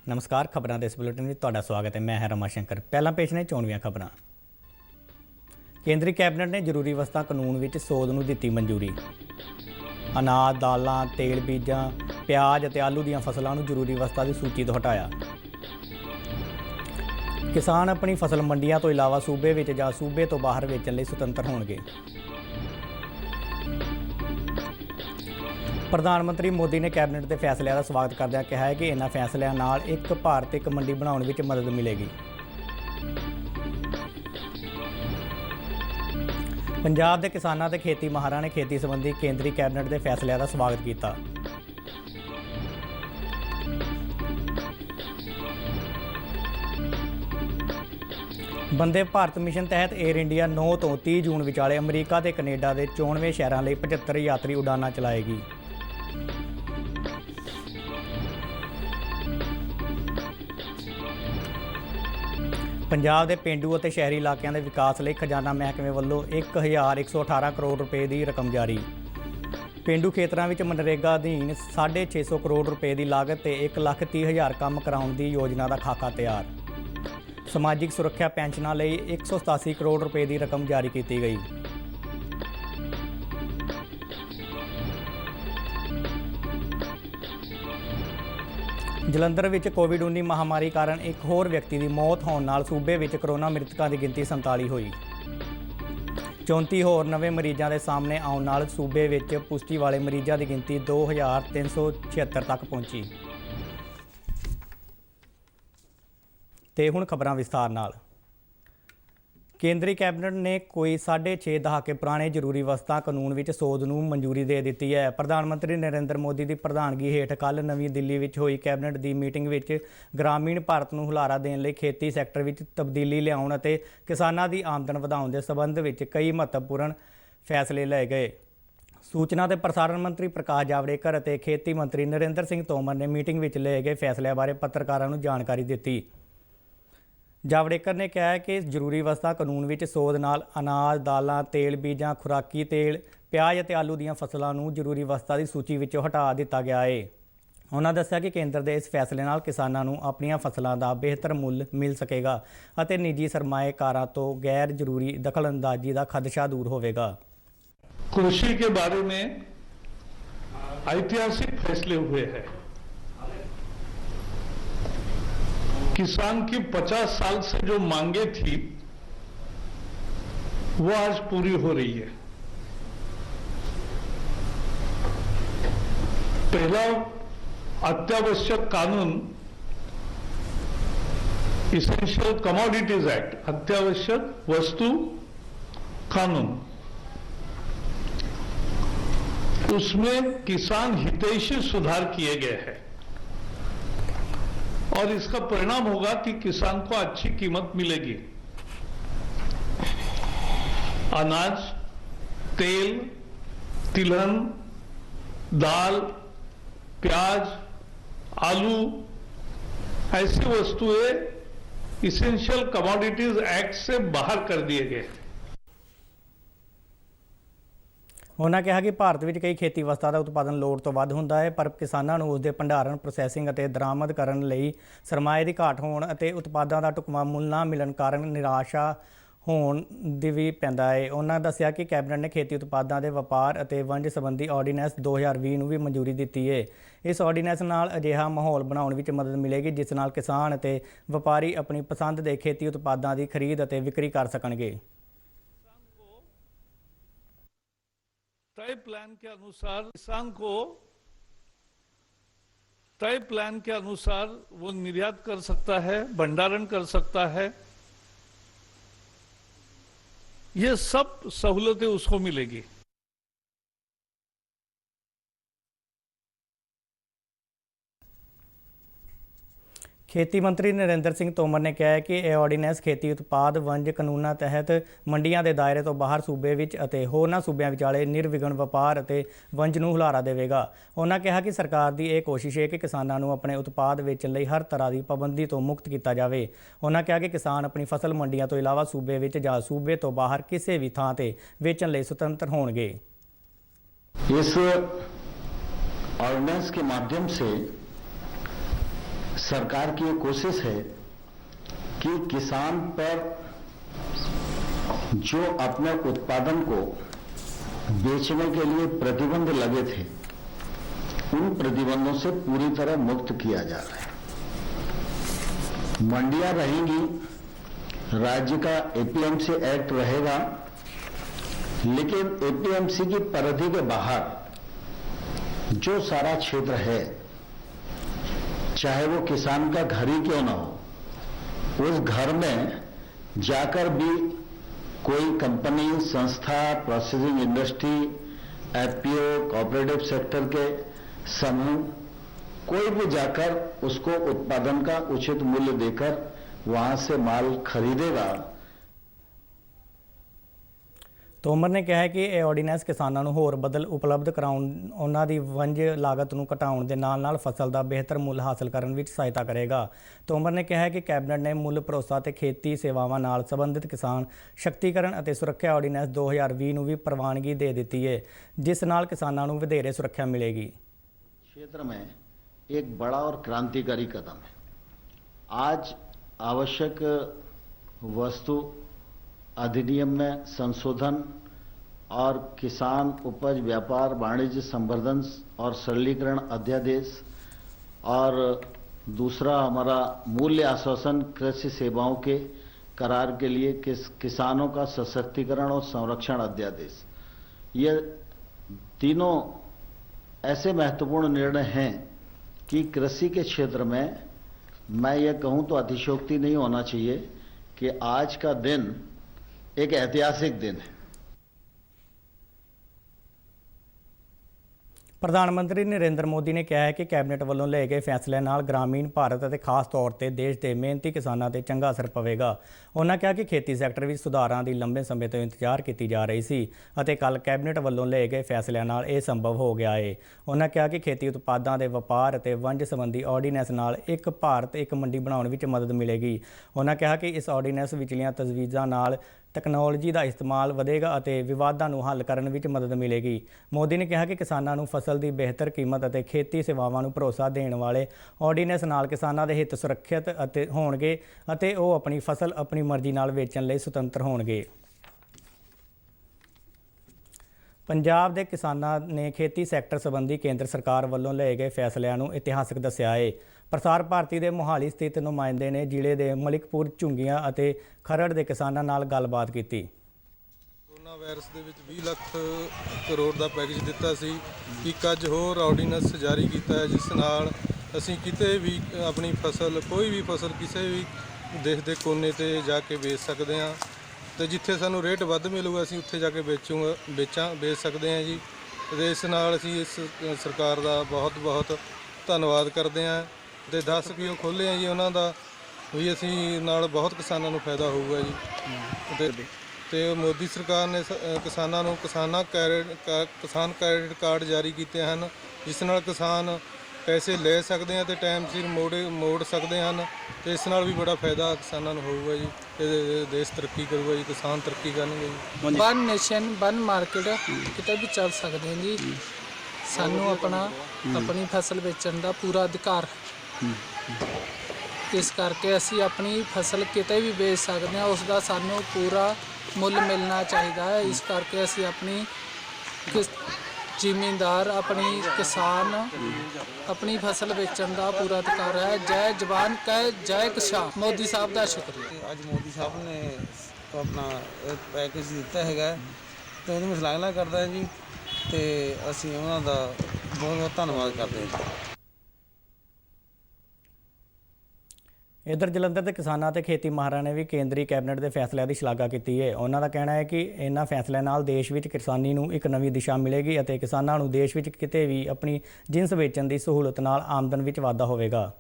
नमस्कार खबरों के इस बुलेटिन में तुहाडा स्वागत है। मैं रमा शंकर। पहला पेश ने चोणवीं खबरां। केंद्रीय कैबिनेट ने जरूरी वस्तां कानून विच सोध नूं दित्ती मंजूरी। अनाज, दालां, तेल बीजां, प्याज ते आलू दीआं फसलां नूं जरूरी वस्तां दी सूची तो हटाया। किसान अपनी फसल मंडियां तो इलावा सूबे विच जां सूबे तो बाहर वेचण लई सुतंत्र होणगे। प्रधानमंत्री मोदी ने कैबिनेट के फैसलों का स्वागत करदਿਆਂ कहा है कि इन्हां फैसलों नाल एक भारत एक मंडी बनाउण विच मदद मिलेगी। पंजाब के किसानों ते खेती माहरां ने खेती संबंधी केंद्रीय कैबिनेट के फैसलों का स्वागत किया। वंदे भारत मिशन तहत एयर इंडिया 9 तो 30 जून विचाले अमरीका ते कनेडा के 94 शहरों लिए 75 यात्री उड़ानां चलाएगी। पंजाब के पेंडू और शहरी इलाकों के विकास लिए खजाना महकमे वालों 1118 करोड़ रुपए की रकम जारी। पेंडू खेतरों में मनरेगा अधीन 650 करोड़ रुपए की लागत से 1,30,000 काम कराने की योजना का खाका तैयार। समाजिक सुरक्षा पेंशनों लिए 187 करोड़ रुपए की रकम जारी की गई। जलंधर में कोविड-19 महामारी कारण एक होर व्यक्ति की मौत होने नाल सूबे में करोना मृतकों की गिनती 47 हुई। 34 होर नवे मरीजों के सामने आने नाल सूबे में पुष्टि वाले मरीजों की गिनती 2376 तक पहुंची। ते हुण खबरां विस्तार नाल। केंद्रीय कैबिनेट ने कोई 6.5 दहाके पुराने जरूरी वस्तां कानून विच सोध नूं मंजूरी दे दित्ती है। प्रधानमंत्री नरेंद्र मोदी की प्रधानगी हेठ कल नवीं दिल्ली विच होई कैबिनेट की मीटिंग विच ग्रामीण भारत नूं हुलारा देण लई खेती सैक्टर विच तब्दीली लिआउण अते किसानां दी आमदन वधाउण दे संबंध विच कई महत्वपूर्ण फैसले लए गए। सूचना ते प्रसारण मंत्री प्रकाश जावड़ेकर अते खेती मंत्री नरेंद्र सिंह तोमर ने मीटिंग विच लए गए फैसलिਆਂ बारे पत्रकारां नूं जानकारी दित्ती। जावड़ेकर ने कहा है कि जरूरी वस्तां कानून विच सोध नाल अनाज, दालां, तेल बीजां, खुराकी तेल, प्याज ते आलू दीआं फसलां नूं जरूरी वस्तां दी सूची विचों हटा दित्ता गया है। उन्होंने दस्सिया कि केंद्र के इस फैसले नाल किसानां नूं अपणीआं फसलां दा बेहतर मुੱਲ मिल सकेगा अते निजी सरमाएकारां तो गैर जरूरी दखलअंदाजी का खदशा दूर होवेगा। कृषि के बारे में ऐतिहासिक फैसले हुए हैं। किसान की 50 साल से जो मांगे थी वो आज पूरी हो रही है। पहला अत्यावश्यक कानून इसेंशियल कमोडिटीज एक्ट, अत्यावश्यक वस्तु कानून, उसमें किसान हितैषी सुधार किए गए हैं और इसका परिणाम होगा कि किसान को अच्छी कीमत मिलेगी। अनाज, तेल, तिलहन, दाल, प्याज, आलू ऐसी वस्तुएं इसेंशियल कमोडिटीज एक्ट से बाहर कर दिए गए। उन्होंने कहा कि भारत में कई खेती वस्तां का उत्पादन लोड़ तो वध हुंदा है, पर किसानां नूं उसके भंडारण, प्रोसैसिंग अते दरामद करन लई सरमाए की घाट होण अते उत्पादां दा ढुकवां मुੱਲ ना मिलण कारण निराशा होण दी भी पैंदा है। उन्होंने दस्सिया कि कैबिनेट ने खेती उत्पादां के वपार अते वंज संबंधी ऑर्डीनैंस 2020 नूं भी मंजूरी दित्ती है। इस ऑर्डीनैंस नाल अजिहा माहौल बनाउण विच मदद मिलेगी जिस नाल किसान अते वपारी अपनी पसंद के खेती उत्पादां की खरीद अते विक्री कर सकणगे। तय प्लान के अनुसार किसान को तय प्लान के अनुसार वो निर्यात कर सकता है, भंडारण कर सकता है, ये सब सहूलतें उसको मिलेगी। खेती मंत्री नरेंद्र सिंह तोमर ने कहा है कि यह ऑर्डीनैंस खेती उत्पाद वंज कानूनों तहत मंडियां के दायरे तो बाहर सूबे विच अते होरनां सूबिਆਂ विचाले निर्विघन वपार अते वंज नूं हुलारा देवेगा। उन्होंने कहा कि सरकार की यह कोशिश है कि किसानों नूं अपने उत्पाद वेचण लई हर तरह की पाबंदी तो मुक्त किया जाए। उन्होंने कहा कि किसान अपनी फसल मंडियां तो इलावा सूबे विच जां सूबे तो बाहर किसी भी थां ते वेचण लई सुतंत्र होणगे। इस ऑर्डिनेंस के माध्यम से सरकार की ये कोशिश है कि किसान पर जो अपने उत्पादन को बेचने के लिए प्रतिबंध लगे थे, उन प्रतिबंधों से पूरी तरह मुक्त किया जा रहा है। मंडियां रहेंगी, राज्य का एपीएमसी एक्ट रहेगा, लेकिन एपीएमसी की परिधि के बाहर जो सारा क्षेत्र है, चाहे वो किसान का घर ही क्यों ना हो, उस घर में जाकर भी कोई कंपनी, संस्था, processing industry, FPO, cooperative sector के समूह, कोई भी जाकर उसको उत्पादन का उचित मूल्य देकर वहां से माल खरीदेगा। ਤੋਮਰ ਨੇ ਕਿਹਾ ਹੈ ਕਿ ਇਹ ਆਰਡੀਨੈਂਸ ਕਿਸਾਨਾਂ ਨੂੰ ਹੋਰ ਬਦਲ ਉਪਲਬਧ ਕਰਾਉਣ, ਉਹਨਾਂ ਦੀ ਵਣਜ ਲਾਗਤ ਨੂੰ ਘਟਾਉਣ ਦੇ ਨਾਲ-ਨਾਲ ਫਸਲ ਦਾ ਬਿਹਤਰ ਮੁੱਲ ਹਾਸਲ ਕਰਨ ਵਿੱਚ ਸਹਾਇਤਾ ਕਰੇਗਾ। ਤੋਮਰ ਨੇ ਕਿਹਾ ਹੈ ਕਿ ਕੈਬਨਿਟ ਨੇ ਮੁੱਲ ਭਰੋਸਾ ਤੇ ਖੇਤੀ ਸੇਵਾਵਾਂ ਨਾਲ ਸੰਬੰਧਿਤ ਕਿਸਾਨ ਸ਼ਕਤੀਕਰਨ ਅਤੇ ਸੁਰੱਖਿਆ ਆਰਡੀਨੈਂਸ 2020 ਨੂੰ ਵੀ ਪ੍ਰਵਾਨਗੀ ਦੇ ਦਿੱਤੀ ਹੈ, ਜਿਸ ਨਾਲ ਕਿਸਾਨਾਂ ਨੂੰ ਵਧੇਰੇ ਸੁਰੱਖਿਆ ਮਿਲੇਗੀ। क्षेत्र में एक बड़ा और क्रांतिकारी कदम है। आज आवश्यक वस्तु अधिनियम में संशोधन और किसान उपज व्यापार वाणिज्य संवर्धन और सरलीकरण अध्यादेश, और दूसरा हमारा मूल्य आश्वासन कृषि सेवाओं के करार के लिए किसानों का सशक्तिकरण और संरक्षण अध्यादेश, ये तीनों ऐसे महत्वपूर्ण निर्णय हैं कि कृषि के क्षेत्र में मैं ये कहूं तो अतिशयोक्ति नहीं होना चाहिए कि आज का दिन एक ऐतिहासिक दिन है। ਪ੍ਰਧਾਨ ਮੰਤਰੀ ਨਰਿੰਦਰ ਮੋਦੀ ਨੇ ਕਿਹਾ ਹੈ ਕਿ ਕੈਬਨਿਟ ਵੱਲੋਂ ਲਏ ਗਏ ਫੈਸਲਿਆਂ ਨਾਲ ਗ੍ਰਾਮੀਣ ਭਾਰਤ ਅਤੇ ਖਾਸ ਤੌਰ ਤੇ ਦੇਸ਼ ਦੇ ਮਿਹਨਤੀ ਕਿਸਾਨਾਂ ਤੇ ਚੰਗਾ ਅਸਰ ਪਵੇਗਾ। ਉਹਨਾਂ ਕਿਹਾ ਕਿ ਖੇਤੀ ਸੈਕਟਰ ਵਿੱਚ ਸੁਧਾਰਾਂ ਦੀ ਲੰਬੇ ਸਮੇਂ ਤੋਂ ਇੰਤਜ਼ਾਰ ਕੀਤੀ ਜਾ ਰਹੀ ਸੀ ਅਤੇ ਕੱਲ੍ਹ ਕੈਬਨਿਟ ਵੱਲੋਂ ਲਏ ਗਏ ਫੈਸਲਿਆਂ ਨਾਲ ਇਹ ਸੰਭਵ ਹੋ ਗਿਆ ਹੈ। ਉਹਨਾਂ ਕਿਹਾ ਕਿ ਖੇਤੀ ਉਤਪਾਦਾਂ ਦੇ ਵਪਾਰ ਅਤੇ ਵਣਜ ਸੰਬੰਧੀ ਆਰਡੀਨੈਂਸ ਨਾਲ ਇੱਕ ਭਾਰਤ ਇੱਕ ਮੰਡੀ ਬਣਾਉਣ ਵਿੱਚ ਮਦਦ ਮਿਲੇਗੀ। ਉਹਨਾਂ ਕਿਹਾ ਕਿ ਇਸ ਆਰਡੀਨੈਂਸ ਵਿਚਲੀਆਂ ਤਜਵੀਜ਼ਾਂ ਨਾਲ ਤਕਨਾਲੋਜੀ ਦਾ ਇਸਤੇਮਾਲ ਵਧੇਗਾ ਅਤੇ ਵਿਵਾਦਾਂ ਨੂੰ ਹੱਲ ਕਰਨ ਵਿੱਚ ਮਦਦ ਮਿਲੇਗੀ। ਮੋਦੀ ਨੇ ਕਿਹਾ ਕਿ ਕਿਸਾਨਾਂ ਨੂੰ ਫਸਲ ਦੀ ਬਿਹਤਰ ਕੀਮਤ ਅਤੇ ਖੇਤੀ ਸੇਵਾਵਾਂ ਨੂੰ ਭਰੋਸਾ ਦੇਣ ਵਾਲੇ ਆਰਡੀਨੈਂਸ ਨਾਲ ਕਿਸਾਨਾਂ ਦੇ ਹਿੱਤ ਸੁਰੱਖਿਅਤ ਅਤੇ ਹੋਣਗੇ ਅਤੇ ਉਹ ਆਪਣੀ ਫਸਲ ਆਪਣੀ ਮਰਜ਼ੀ ਨਾਲ ਵੇਚਣ ਲਈ ਸੁਤੰਤਰ ਹੋਣਗੇ। ਪੰਜਾਬ ਦੇ ਕਿਸਾਨਾਂ ਨੇ ਖੇਤੀ ਸੈਕਟਰ ਸੰਬੰਧੀ ਕੇਂਦਰ ਸਰਕਾਰ ਵੱਲੋਂ ਲਏ ਗਏ ਫੈਸਲਿਆਂ ਨੂੰ ਇਤਿਹਾਸਕ ਦੱਸਿਆ ਹੈ। ਪ੍ਰਸਾਰ ਭਾਰਤੀ ਦੇ ਮੋਹਾਲੀ ਸਥਿਤ ਨੁਮਾਇੰਦੇ ਨੇ ਜ਼ਿਲ੍ਹੇ ਦੇ ਮਲਿਕਪੁਰ, ਝੁੰਗੀਆਂ ਅਤੇ ਖਰੜ ਦੇ ਕਿਸਾਨਾਂ ਨਾਲ ਗੱਲਬਾਤ ਕੀਤੀ। ਕੋਰੋਨਾ ਵਾਇਰਸ ਦੇ ਵਿੱਚ 20 ਲੱਖ ਕਰੋੜ ਦਾ ਪੈਕੇਜ ਦਿੱਤਾ ਸੀ। ਇੱਕ ਅੱਜ ਹੋਰ ਆਰਡੀਨੈਂਸ ਜਾਰੀ ਕੀਤਾ ਹੈ, ਜਿਸ ਨਾਲ ਅਸੀਂ ਕਿਤੇ ਵੀ ਆਪਣੀ ਫਸਲ, ਕੋਈ ਵੀ ਫਸਲ ਕਿਸੇ ਵੀ ਦੇਸ਼ ਦੇ ਕੋਨੇ ਤੇ ਜਾ ਕੇ ਵੇਚ ਸਕਦੇ ਹਾਂ ਤੇ ਜਿੱਥੇ ਸਾਨੂੰ ਰੇਟ ਵੱਧ ਮਿਲੂਗਾ ਅਸੀਂ ਉੱਥੇ ਜਾ ਕੇ ਵੇਚ ਸਕਦੇ ਹਾਂ ਜੀ। ਤੇ ਇਸ ਨਾਲ ਅਸੀਂ ਇਸ ਸਰਕਾਰ ਦਾ ਬਹੁਤ ਧੰਨਵਾਦ ਕਰਦੇ ਹਾਂ ਤੇ ਦੱਸ ਕਿ ਉਹ ਖੋਲ੍ਹੇ ਆ ਜੀ, ਉਹਨਾਂ ਦਾ ਵੀ ਅਸੀਂ ਨਾਲ ਬਹੁਤ ਕਿਸਾਨਾਂ ਨੂੰ ਫਾਇਦਾ ਹੋਊਗਾ ਜੀ। ਤੇ ਮੋਦੀ ਸਰਕਾਰ ਨੇ ਕਿਸਾਨਾਂ ਨੂੰ ਕਿਸਾਨ ਕ੍ਰੈਡਿਟ ਕਾਰਡ ਜਾਰੀ ਕੀਤੇ ਹਨ, ਜਿਸ ਨਾਲ ਕਿਸਾਨ ਪੈਸੇ ਲੈ ਸਕਦੇ ਹਨ ਤੇ ਟਾਈਮ ਸਿਰ ਮੋੜ ਸਕਦੇ ਹਨ ਤੇ ਇਸ ਨਾਲ ਵੀ ਬੜਾ ਫਾਇਦਾ ਕਿਸਾਨਾਂ ਨੂੰ ਹੋਊਗਾ ਜੀ ਤੇ ਦੇਸ਼ ਤਰੱਕੀ ਕਰੂਗਾ ਜੀ, ਕਿਸਾਨ ਤਰੱਕੀ ਕਰਨਗੇ ਜੀ। ਵਨ ਨੇਸ਼ਨ ਵਨ ਮਾਰਕੀਟ ਕਿਤੇ ਵੀ ਚੱਲ ਸਕਦੇ ਹਾਂ ਜੀ। ਸਾਨੂੰ ਆਪਣੀ ਫਸਲ ਵੇਚਣ ਦਾ ਪੂਰਾ ਅਧਿਕਾਰ, ਇਸ ਕਰਕੇ ਅਸੀਂ ਆਪਣੀ ਫਸਲ ਕਿਤੇ ਵੀ ਵੇਚ ਸਕਦੇ ਹਾਂ, ਉਸ ਦਾ ਸਾਨੂੰ ਪੂਰਾ ਮੁੱਲ ਮਿਲਣਾ ਚਾਹੀਦਾ ਹੈ। ਇਸ ਕਰਕੇ ਅਸੀਂ ਆਪਣੀ ਜ਼ਿਮੀਂਦਾਰ, ਆਪਣੀ ਕਿਸਾਨ ਆਪਣੀ ਫਸਲ ਵੇਚਣ ਦਾ ਪੂਰਾ ਅਧਿਕਾਰ ਹੈ। ਜੈ ਜਵਾਨ ਕੈ ਜੈ ਕਿਸਾਨ। ਮੋਦੀ ਸਾਹਿਬ ਦਾ ਸ਼ੁਕਰੀਆ। ਅੱਜ ਮੋਦੀ ਸਾਹਿਬ ਨੇ ਆਪਣਾ ਪੈਕੇਜ ਦਿੱਤਾ ਹੈਗਾ ਤੇ ਉਹਦੀ ਮੈਂ ਸ਼ਲਾਘਾ ਕਰਦਾ ਹਾਂ ਜੀ ਤੇ ਅਸੀਂ ਉਹਨਾਂ ਦਾ ਬਹੁਤ ਧੰਨਵਾਦ ਕਰਦੇ ਹਾਂ। ਇੱਧਰ ਜਲੰਧਰ ਦੇ ਕਿਸਾਨਾਂ ਤੇ ਖੇਤੀ ਮਾਹਰਾਂ ਨੇ ਵੀ ਕੇਂਦਰੀ ਕੈਬਨਿਟ ਦੇ ਫੈਸਲਿਆਂ ਦੀ ਸ਼ਲਾਘਾ ਕੀਤੀ ਹੈ। ਉਹਨਾਂ ਦਾ ਕਹਿਣਾ ਹੈ ਕਿ ਇਹਨਾਂ ਫੈਸਲਿਆਂ ਨਾਲ ਦੇਸ਼ ਵਿੱਚ ਕਿਸਾਨੀ ਨੂੰ ਇੱਕ ਨਵੀਂ ਦਿਸ਼ਾ ਮਿਲੇਗੀ ਅਤੇ ਕਿਸਾਨਾਂ ਨੂੰ ਦੇਸ਼ ਵਿੱਚ ਕਿਤੇ ਵੀ ਆਪਣੀ ਜਿਣਸ ਵੇਚਣ ਦੀ ਸਹੂਲਤ ਨਾਲ ਆਮਦਨ ਵਿੱਚ ਵਾਧਾ ਹੋਵੇਗਾ।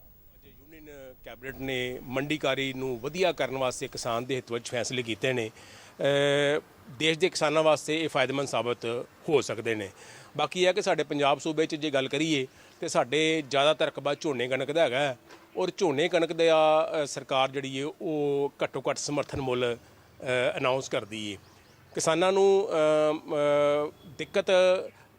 ਯੂਨੀਅਨ ਕੈਬਨਿਟ ਨੇ ਮੰਡੀਕਾਰੀ ਨੂੰ ਵਧੀਆ ਕਰਨ ਵਾਸਤੇ ਕਿਸਾਨ ਦੇ ਹਿੱਤ ਵਿੱਚ ਫੈਸਲੇ ਕੀਤੇ ਨੇ। ਦੇਸ਼ ਦੇ ਕਿਸਾਨਾਂ ਵਾਸਤੇ ਇਹ ਫਾਇਦੇਮੰਦ ਸਾਬਤ ਹੋ ਸਕਦੇ ਨੇ। ਬਾਕੀ ਇਹ ਹੈ ਕਿ ਸਾਡੇ ਪੰਜਾਬ ਸੂਬੇ 'ਚ ਜੇ ਗੱਲ ਕਰੀਏ ਤਾਂ ਸਾਡੇ ਜ਼ਿਆਦਾਤਰ ਰਕਬਾ ਝੋਨੇ ਕਣਕ ਦਾ ਹੈਗਾ ਔਰ ਝੋਨੇ ਕਣਕ ਦਾ ਸਰਕਾਰ ਜਿਹੜੀ ਹੈ ਉਹ ਘੱਟੋ ਘੱਟ ਸਮਰਥਨ ਮੁੱਲ ਅਨਾਉਂਸ ਕਰਦੀ ਹੈ। ਕਿਸਾਨਾਂ ਨੂੰ ਦਿੱਕਤ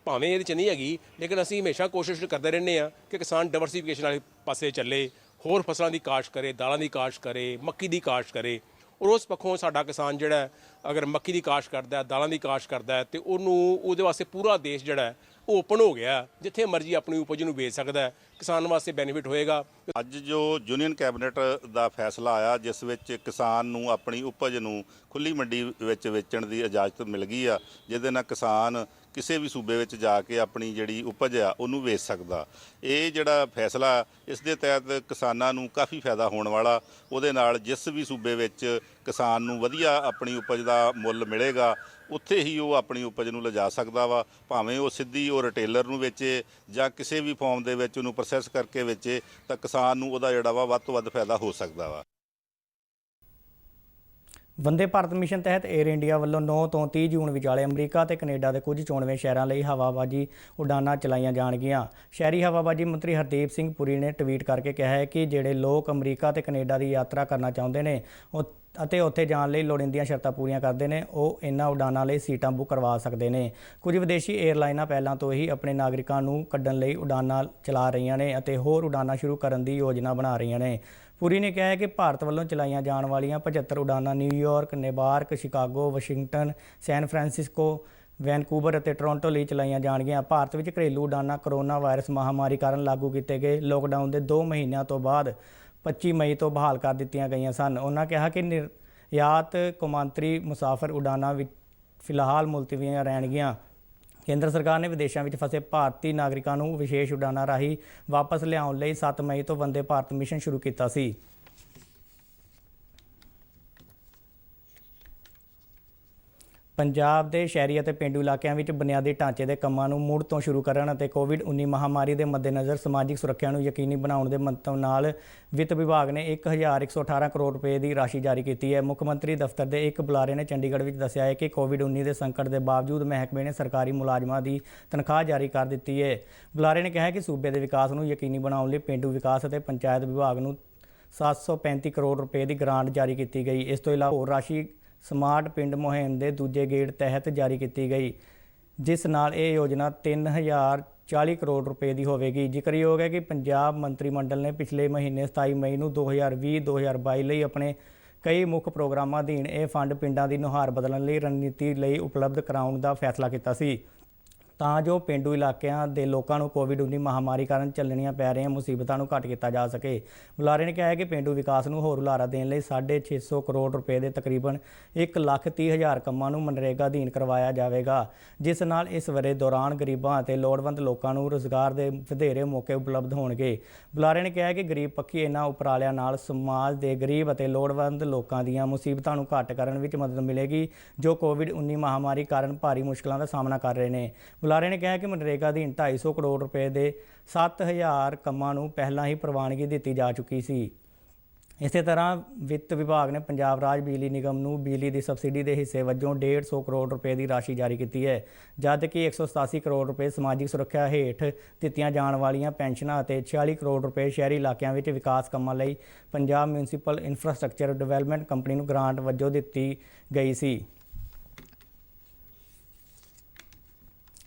ਭਾਵੇਂ ਇਹਦੇ 'ਚ ਨਹੀਂ ਹੈਗੀ, ਲੇਕਿਨ ਅਸੀਂ ਹਮੇਸ਼ਾ ਕੋਸ਼ਿਸ਼ ਕਰਦੇ ਰਹਿੰਦੇ ਹਾਂ ਕਿ ਕਿਸਾਨ ਡਾਈਵਰਸੀਫਿਕੇਸ਼ਨ ਵਾਲੇ ਪਾਸੇ ਚੱਲੇ, ਹੋਰ ਫਸਲਾਂ ਦੀ ਕਾਸ਼ਤ ਕਰੇ, ਦਾਲਾਂ ਦੀ ਕਾਸ਼ਤ ਕਰੇ, ਮੱਕੀ ਦੀ ਕਾਸ਼ਤ ਕਰੇ। ਔਰ ਉਸ ਪੱਖੋਂ ਸਾਡਾ ਕਿਸਾਨ ਜਿਹੜਾ ਹੈ, ਅਗਰ ਮੱਕੀ ਦੀ ਕਾਸ਼ਤ ਕਰਦਾ ਹੈ, ਦਾਲਾਂ ਦੀ ਕਾਸ਼ਤ ਕਰਦਾ ਹੈ, ਤੇ ਉਹਦੇ ਵਾਸਤੇ ਪੂਰਾ ਦੇਸ਼ ਜਿਹੜਾ ਹੈ ਉਹ ਓਪਨ ਹੋ ਗਿਆ, ਜਿੱਥੇ ਮਰਜ਼ੀ ਆਪਣੀ ਉਪਜ ਨੂੰ ਵੇਚ ਸਕਦਾ ਹੈ। ਕਿਸਾਨ ਵਾਸਤੇ ਬੈਨੀਫਿਟ ਹੋਏਗਾ। ਅੱਜ ਜੋ ਯੂਨੀਅਨ ਕੈਬਨਿਟ ਦਾ ਫੈਸਲਾ ਆਇਆ, ਜਿਸ ਵਿੱਚ ਕਿਸਾਨ ਨੂੰ ਆਪਣੀ ਉਪਜ ਨੂੰ ਖੁੱਲੀ ਮੰਡੀ ਵਿੱਚ ਵੇਚਣ ਦੀ ਇਜਾਜ਼ਤ ਮਿਲ ਗਈ ਆ, ਜਿਹਦੇ ਨਾਲ ਕਿਸਾਨ ਕਿਸੇ ਵੀ ਸੂਬੇ ਵਿੱਚ ਜਾ ਕੇ ਆਪਣੀ ਜਿਹੜੀ ਉਪਜ ਆ ਉਹਨੂੰ ਵੇਚ ਸਕਦਾ। ਇਹ ਜਿਹੜਾ ਫੈਸਲਾ, ਇਸ ਦੇ ਤਹਿਤ ਕਿਸਾਨਾਂ ਨੂੰ ਕਾਫੀ ਫਾਇਦਾ ਹੋਣ ਵਾਲਾ। ਉਹਦੇ ਨਾਲ ਜਿਸ ਵੀ ਸੂਬੇ ਵਿੱਚ ਕਿਸਾਨ ਨੂੰ ਵਧੀਆ ਆਪਣੀ ਉਪਜ ਦਾ ਮੁੱਲ ਮਿਲੇਗਾ, ਉੱਥੇ ਹੀ ਉਹ ਆਪਣੀ ਉਪਜ ਨੂੰ ਲਿਜਾ ਸਕਦਾ ਵਾ, ਭਾਵੇਂ ਉਹ ਸਿੱਧੀ ਉਹ ਰਿਟੇਲਰ ਨੂੰ ਵੇਚੇ ਜਾਂ ਕਿਸੇ ਵੀ ਫਾਰਮ ਦੇ ਵਿੱਚ ਉਹਨੂੰ ਪ੍ਰੋਸੈਸ ਕਰਕੇ ਵੇਚੇ, ਤਾਂ ਕਿਸਾਨ ਨੂੰ ਉਹਦਾ ਜਿਹੜਾ ਵਾ ਵੱਧ ਤੋਂ ਵੱਧ ਫਾਇਦਾ ਹੋ ਸਕਦਾ ਵਾ। ਵੰਦੇ ਭਾਰਤ ਮਿਸ਼ਨ ਤਹਿਤ ਏਅਰ ਇੰਡੀਆ ਵੱਲੋਂ 9 ਤੋਂ 30 ਜੂਨ ਵਿਚਾਲੇ ਅਮਰੀਕਾ ਤੇ ਕੈਨੇਡਾ ਦੇ ਕੁਝ ਚੋਣਵੇਂ ਸ਼ਹਿਰਾਂ ਲਈ ਹਵਾਬਾਜ਼ੀ ਉਡਾਨਾਂ ਚਲਾਈਆਂ ਜਾਣਗੀਆਂ। ਸ਼ਹਿਰੀ ਹਵਾਬਾਜ਼ੀ ਮੰਤਰੀ ਹਰਦੀਪ ਸਿੰਘ ਪੁਰੀ ਨੇ ਟਵੀਟ ਕਰਕੇ ਕਿਹਾ ਹੈ ਕਿ ਜਿਹੜੇ ਲੋਕ ਅਮਰੀਕਾ ਤੇ ਕੈਨੇਡਾ ਦੀ ਯਾਤਰਾ ਕਰਨਾ ਚਾਹੁੰਦੇ ਨੇ ਅਤੇ ਉੱਥੇ ਜਾਣ ਲਈ ਲੋੜੀਂਦੀਆਂ ਸ਼ਰਤਾਂ ਪੂਰੀਆਂ ਕਰਦੇ ਨੇ, ਉਹ ਇਹਨਾਂ ਉਡਾਨਾਂ ਲਈ ਸੀਟਾਂ ਬੁੱਕ ਕਰਵਾ ਸਕਦੇ ਨੇ। ਕੁਝ ਵਿਦੇਸ਼ੀ ਏਅਰਲਾਈਨਾਂ ਪਹਿਲਾਂ ਤੋਂ ਹੀ ਆਪਣੇ ਨਾਗਰਿਕਾਂ ਨੂੰ ਕੱਢਣ ਲਈ ਉਡਾਨਾਂ ਚਲਾ ਰਹੀਆਂ ਨੇ ਅਤੇ ਹੋਰ ਉਡਾਨਾਂ ਸ਼ੁਰੂ ਕਰਨ ਦੀ ਯੋਜਨਾ ਬਣਾ ਰਹੀਆਂ ਨੇ। ਪੁਰੀ ਨੇ ਕਿਹਾ ਹੈ ਕਿ ਭਾਰਤ ਵੱਲੋਂ ਚਲਾਈਆਂ ਜਾਣ ਵਾਲੀਆਂ 75 ਉਡਾਨਾਂ New York, Newark, Chicago, Washington, San Francisco, Vancouver ਅਤੇ ਟੋਰਾਂਟੋ ਲਈ ਚਲਾਈਆਂ ਜਾਣਗੀਆਂ। ਭਾਰਤ ਵਿੱਚ ਘਰੇਲੂ ਉਡਾਨਾਂ ਕੋਰੋਨਾ ਵਾਇਰਸ ਮਹਾਮਾਰੀ ਕਾਰਨ ਲਾਗੂ ਕੀਤੇ ਗਏ ਲੋਕਡਾਊਨ ਦੇ 2 ਮਹੀਨਿਆਂ ਤੋਂ ਬਾਅਦ 25 ਮਈ ਤੋਂ ਬਹਾਲ ਕਰ ਦਿੱਤੀਆਂ ਗਈਆਂ ਸਨ। ਉਹਨਾਂ ਕਿਹਾ ਕਿ ਨਿਰਯਾਤ ਕੌਮਾਂਤਰੀ ਮੁਸਾਫਰ ਉਡਾਨਾਂ ਵਿੱਚ ਫਿਲਹਾਲ ਮੁਲਤਵੀਆਂ ਰਹਿਣਗੀਆਂ। ਕੇਂਦਰ ਸਰਕਾਰ ਨੇ ਵਿਦੇਸ਼ਾਂ ਵਿੱਚ ਫਸੇ ਭਾਰਤੀ ਨਾਗਰਿਕਾਂ ਨੂੰ ਵਿਸ਼ੇਸ਼ ਉਡਾਨਾਂ ਰਾਹੀਂ ਵਾਪਸ ਲਿਆਉਣ ਲਈ 7 ਮਈ ਤੋਂ ਵੰਦੇ ਭਾਰਤ ਮਿਸ਼ਨ ਸ਼ੁਰੂ ਕੀਤਾ ਸੀ। ਪੰਜਾਬ ਦੇ ਸ਼ਹਿਰੀ ਅਤੇ ਪੇਂਡੂ ਇਲਾਕਿਆਂ ਵਿੱਚ ਬੁਨਿਆਦੀ ਢਾਂਚੇ ਦੇ ਕੰਮਾਂ ਨੂੰ ਮੁੜ ਤੋਂ ਸ਼ੁਰੂ ਕਰਨ ਅਤੇ ਕੋਵਿਡ-19 ਮਹਾਮਾਰੀ ਦੇ ਮੱਦੇਨਜ਼ਰ ਸਮਾਜਿਕ ਸੁਰੱਖਿਆ ਨੂੰ ਯਕੀਨੀ ਬਣਾਉਣ ਦੇ ਮੰਤਵ ਨਾਲ ਵਿੱਤ ਵਿਭਾਗ ਨੇ 1118 ਕਰੋੜ ਰੁਪਏ ਦੀ ਰਾਸ਼ੀ ਜਾਰੀ ਕੀਤੀ ਹੈ। ਮੁੱਖ ਮੰਤਰੀ ਦਫ਼ਤਰ ਦੇ ਇੱਕ ਬੁਲਾਰੇ ਨੇ ਚੰਡੀਗੜ੍ਹ ਵਿੱਚ ਦੱਸਿਆ ਹੈ ਕਿ ਕੋਵਿਡ-19 ਦੇ ਸੰਕਟ ਦੇ ਬਾਵਜੂਦ ਮਹਿਕਮੇ ਨੇ ਸਰਕਾਰੀ ਮੁਲਾਜ਼ਮਾਂ ਦੀ ਤਨਖਾਹ ਜਾਰੀ ਕਰ ਦਿੱਤੀ ਹੈ। ਬੁਲਾਰੇ ਨੇ ਕਿਹਾ ਕਿ ਸੂਬੇ ਦੇ ਵਿਕਾਸ ਨੂੰ ਯਕੀਨੀ ਬਣਾਉਣ ਲਈ ਪੇਂਡੂ ਵਿਕਾਸ ਅਤੇ ਪੰਚਾਇਤ ਵਿਭਾਗ ਨੂੰ 735 ਕਰੋੜ ਰੁਪਏ ਦੀ ਗ੍ਰਾਂਟ ਜਾਰੀ ਕੀਤੀ ਗਈ। ਇਸ ਤੋਂ ਇਲਾਵਾ ਹੋਰ ਰਾਸ਼ੀ ਸਮਾਰਟ ਪਿੰਡ ਮੁਹਿੰਮ ਦੇ ਦੂਜੇ ਗੇੜ ਤਹਿਤ ਜਾਰੀ ਕੀਤੀ ਗਈ, ਜਿਸ ਨਾਲ ਇਹ ਯੋਜਨਾ 3040 ਕਰੋੜ ਰੁਪਏ ਦੀ ਹੋਵੇਗੀ। ਜ਼ਿਕਰਯੋਗ ਹੈ ਕਿ ਪੰਜਾਬ ਮੰਤਰੀ ਮੰਡਲ ਨੇ ਪਿਛਲੇ ਮਹੀਨੇ 27 ਮਈ ਨੂੰ 2020-2022 ਲਈ ਆਪਣੇ ਕਈ ਮੁੱਖ ਪ੍ਰੋਗਰਾਮਾਂ ਅਧੀਨ ਇਹ ਫੰਡ ਪਿੰਡਾਂ ਦੀ ਨੁਹਾਰ ਬਦਲਣ ਲਈ ਰਣਨੀਤੀ ਲਈ ਉਪਲਬਧ ਕਰਾਉਣ ਦਾ ਫੈਸਲਾ ਕੀਤਾ ਸੀ, ਤਾਂ ਜੋ ਪੇਂਡੂ ਇਲਾਕਿਆਂ ਦੇ ਲੋਕਾਂ ਨੂੰ ਕੋਵਿਡ-19 ਮਹਾਮਾਰੀ ਕਾਰਨ ਚੱਲਣੀਆਂ ਪੈ ਰਹੀਆਂ ਮੁਸੀਬਤਾਂ ਨੂੰ ਘੱਟ ਕੀਤਾ ਜਾ ਸਕੇ। ਬੁਲਾਰੇ ਨੇ ਕਿਹਾ ਹੈ ਕਿ ਪੇਂਡੂ ਵਿਕਾਸ ਨੂੰ ਹੋਰ ਹੁਲਾਰਾ ਦੇਣ ਲਈ 650 ਕਰੋੜ ਰੁਪਏ ਦੇ ਤਕਰੀਬਨ 1,30,000 ਕੰਮਾਂ ਨੂੰ ਮਨਰੇਗਾ ਅਧੀਨ ਕਰਵਾਇਆ ਜਾਵੇਗਾ, ਜਿਸ ਨਾਲ ਇਸ ਵਰ੍ਹੇ ਦੌਰਾਨ ਗਰੀਬਾਂ ਅਤੇ ਲੋੜਵੰਦ ਲੋਕਾਂ ਨੂੰ ਰੁਜ਼ਗਾਰ ਦੇ ਵਧੇਰੇ ਮੌਕੇ ਉਪਲਬਧ ਹੋਣਗੇ। ਬੁਲਾਰੇ ਨੇ ਕਿਹਾ ਕਿ ਗਰੀਬ ਪੱਖੀ ਇਹਨਾਂ ਉਪਰਾਲਿਆਂ ਨਾਲ ਸਮਾਜ ਦੇ ਗਰੀਬ ਅਤੇ ਲੋੜਵੰਦ ਲੋਕਾਂ ਦੀਆਂ ਮੁਸੀਬਤਾਂ ਨੂੰ ਘੱਟ ਕਰਨ ਵਿੱਚ ਮਦਦ ਮਿਲੇਗੀ, ਜੋ ਕੋਵਿਡ-19 ਮਹਾਮਾਰੀ ਕਾਰਨ ਭਾਰੀ ਮੁਸ਼ਕਲਾਂ ਦਾ ਸਾਹਮਣਾ ਕਰ ਰਹੇ ਨੇ। ਬੁਲਾਰੇ ਨੇ ਕਿਹਾ ਕਿ ਮਨਰੇਗਾ ਅਧੀਨ 250 ਕਰੋੜ ਰੁਪਏ ਦੇ 7000 ਕੰਮਾਂ ਨੂੰ ਪਹਿਲਾਂ ਹੀ ਪ੍ਰਵਾਨਗੀ ਦਿੱਤੀ ਜਾ ਚੁੱਕੀ ਸੀ। ਇਸੇ ਤਰ੍ਹਾਂ ਵਿੱਤ ਵਿਭਾਗ ਨੇ ਪੰਜਾਬ ਰਾਜ ਬਿਜਲੀ ਨਿਗਮ ਨੂੰ ਬਿਜਲੀ ਦੀ ਸਬਸਿਡੀ ਦੇ ਹਿੱਸੇ ਵਜੋਂ 150 ਕਰੋੜ ਰੁਪਏ ਦੀ ਰਾਸ਼ੀ ਜਾਰੀ ਕੀਤੀ ਹੈ, ਜਦ ਕਿ 187 ਕਰੋੜ ਰੁਪਏ ਸਮਾਜਿਕ ਸੁਰੱਖਿਆ ਹੇਠ ਦਿੱਤੀਆਂ ਜਾਣ ਵਾਲੀਆਂ ਪੈਨਸ਼ਨਾਂ ਅਤੇ 46 ਕਰੋੜ ਰੁਪਏ ਸ਼ਹਿਰੀ ਇਲਾਕਿਆਂ ਵਿੱਚ ਵਿਕਾਸ ਕੰਮਾਂ ਲਈ Punjab municipal infrastructure development company ਨੂੰ ਗ੍ਰਾਂਟ ਵਜੋਂ ਦਿੱਤੀ ਗਈ ਸੀ।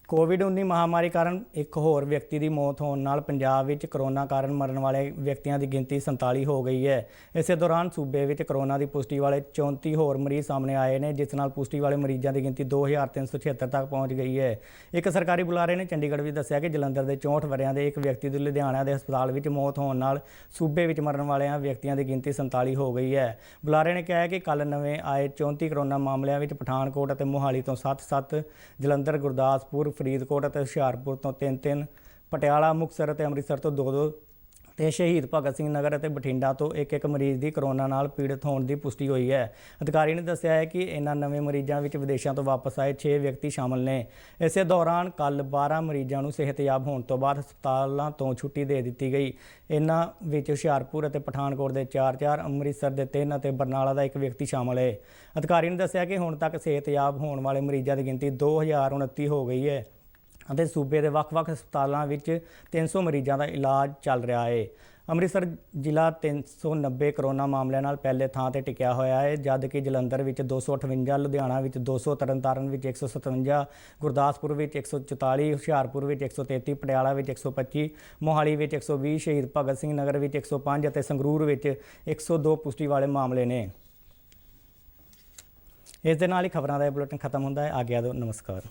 ਕੋਵਿਡ-19 ਮਹਾਮਾਰੀ ਕਾਰਨ ਇੱਕ ਹੋਰ ਵਿਅਕਤੀ ਦੀ ਮੌਤ ਹੋਣ ਨਾਲ ਪੰਜਾਬ ਵਿੱਚ ਕਰੋਨਾ ਕਾਰਨ ਮਰਨ ਵਾਲੇ ਵਿਅਕਤੀਆਂ ਦੀ ਗਿਣਤੀ 47 ਹੋ ਗਈ ਹੈ। ਇਸੇ ਦੌਰਾਨ ਸੂਬੇ ਵਿੱਚ ਕਰੋਨਾ ਦੀ ਪੁਸ਼ਟੀ ਵਾਲੇ 34 ਹੋਰ ਮਰੀਜ਼ ਸਾਹਮਣੇ ਆਏ ਨੇ, ਜਿਸ ਨਾਲ ਪੁਸ਼ਟੀ ਵਾਲੇ ਮਰੀਜ਼ਾਂ ਦੀ ਗਿਣਤੀ 2376 ਤੱਕ ਪਹੁੰਚ ਗਈ ਹੈ। ਇੱਕ ਸਰਕਾਰੀ ਬੁਲਾਰੇ ਨੇ ਚੰਡੀਗੜ੍ਹ ਵਿੱਚ ਦੱਸਿਆ ਕਿ ਜਲੰਧਰ ਦੇ 64 ਵਰ੍ਹਿਆਂ ਦੇ ਇੱਕ ਵਿਅਕਤੀ ਦੀ ਲੁਧਿਆਣਾ ਦੇ ਹਸਪਤਾਲ ਵਿੱਚ ਮੌਤ ਹੋਣ ਨਾਲ ਸੂਬੇ ਵਿੱਚ ਮਰਨ ਵਾਲਿਆਂ ਵਿਅਕਤੀਆਂ ਦੀ ਗਿਣਤੀ 47 ਹੋ ਗਈ ਹੈ। ਬੁਲਾਰੇ ਨੇ ਕਿਹਾ ਕਿ ਕੱਲ੍ਹ ਨਵੇਂ ਆਏ 34 ਕਰੋਨਾ ਮਾਮਲਿਆਂ ਵਿੱਚ ਪਠਾਨਕੋਟ ਅਤੇ ਮੋਹਾਲੀ ਤੋਂ 7-7, ਜਲੰਧਰ, ਗੁਰਦਾਸਪੁਰ, ਫਰੀਦਕੋਟ ਅਤੇ ਹੁਸ਼ਿਆਰਪੁਰ ਤੋਂ 3-3, ਪਟਿਆਲਾ, ਮੁਕਤਸਰ ਅਤੇ ਅੰਮ੍ਰਿਤਸਰ ਤੋਂ 2-2 ਤੇ ਸ਼ਹੀਦ ਭਗਤ ਸਿੰਘ ਨਗਰ ਅਤੇ ਬਠਿੰਡਾ ਤੋਂ 1-1 ਮਰੀਜ਼ ਦੀ ਕਰੋਨਾ ਨਾਲ ਪੀੜਤ ਹੋਣ ਦੀ ਪੁਸ਼ਟੀ ਹੋਈ ਹੈ। ਅਧਿਕਾਰੀ ਨੇ ਦੱਸਿਆ ਹੈ ਕਿ ਇਹਨਾਂ ਨਵੇਂ ਮਰੀਜ਼ਾਂ ਵਿੱਚ ਵਿਦੇਸ਼ਾਂ ਤੋਂ ਵਾਪਸ ਆਏ 6 ਵਿਅਕਤੀ ਸ਼ਾਮਲ ਨੇ। ਇਸੇ ਦੌਰਾਨ ਕੱਲ੍ਹ 12 ਮਰੀਜ਼ਾਂ ਨੂੰ ਸਿਹਤਯਾਬ ਹੋਣ ਤੋਂ ਬਾਅਦ ਹਸਪਤਾਲਾਂ ਤੋਂ ਛੁੱਟੀ ਦੇ ਦਿੱਤੀ ਗਈ। ਇਹਨਾਂ ਵਿੱਚ ਹੁਸ਼ਿਆਰਪੁਰ ਅਤੇ ਪਠਾਨਕੋਟ ਦੇ 4-4, ਅੰਮ੍ਰਿਤਸਰ ਦੇ 3 ਅਤੇ ਬਰਨਾਲਾ ਦਾ 1 ਵਿਅਕਤੀ ਸ਼ਾਮਲ ਹੈ। ਅਧਿਕਾਰੀ ਨੇ ਦੱਸਿਆ ਕਿ ਹੁਣ ਤੱਕ ਸਿਹਤਯਾਬ ਹੋਣ ਵਾਲੇ ਮਰੀਜ਼ਾਂ ਦੀ ਗਿਣਤੀ 2029 ਹੋ ਗਈ ਹੈ ਅਤੇ ਸੂਬੇ ਦੇ ਵੱਖ-ਵੱਖ ਹਸਪਤਾਲਾਂ ਵਿੱਚ 300 ਮਰੀਜ਼ਾਂ ਦਾ ਇਲਾਜ ਚੱਲ ਰਿਹਾ ਹੈ। ਅੰਮ੍ਰਿਤਸਰ ਜ਼ਿਲ੍ਹਾ 390 ਕਰੋਨਾ ਮਾਮਲਿਆਂ ਨਾਲ ਪਹਿਲੇ ਥਾਂ ਤੇ ਟਿਕਿਆ ਹੋਇਆ ਹੈ, ਜਦ ਕਿ ਜਲੰਧਰ ਵਿੱਚ 258, ਲੁਧਿਆਣਾ ਵਿੱਚ 200, ਤਰਨਤਾਰਨ ਵਿੱਚ 157, ਗੁਰਦਾਸਪੁਰ ਵਿੱਚ 144, ਹੁਸ਼ਿਆਰਪੁਰ ਵਿੱਚ 133, ਪਟਿਆਲਾ ਵਿੱਚ 125, ਮੋਹਾਲੀ ਵਿੱਚ 120, ਸ਼ਹੀਦ ਭਗਤ ਸਿੰਘ ਨਗਰ ਵਿੱਚ 105 ਅਤੇ ਸੰਗਰੂਰ ਵਿੱਚ 102 ਪੁਸ਼ਟੀ ਵਾਲੇ ਮਾਮਲੇ ਨੇ। ਇਸ ਦੇ ਨਾਲ ਹੀ ਖਬਰਾਂ ਦਾ ਇਹ ਬੁਲੇਟਿਨ ਖਤਮ ਹੁੰਦਾ ਹੈ। ਆਗਿਆ ਦਿਓ, ਨਮਸਕਾਰ।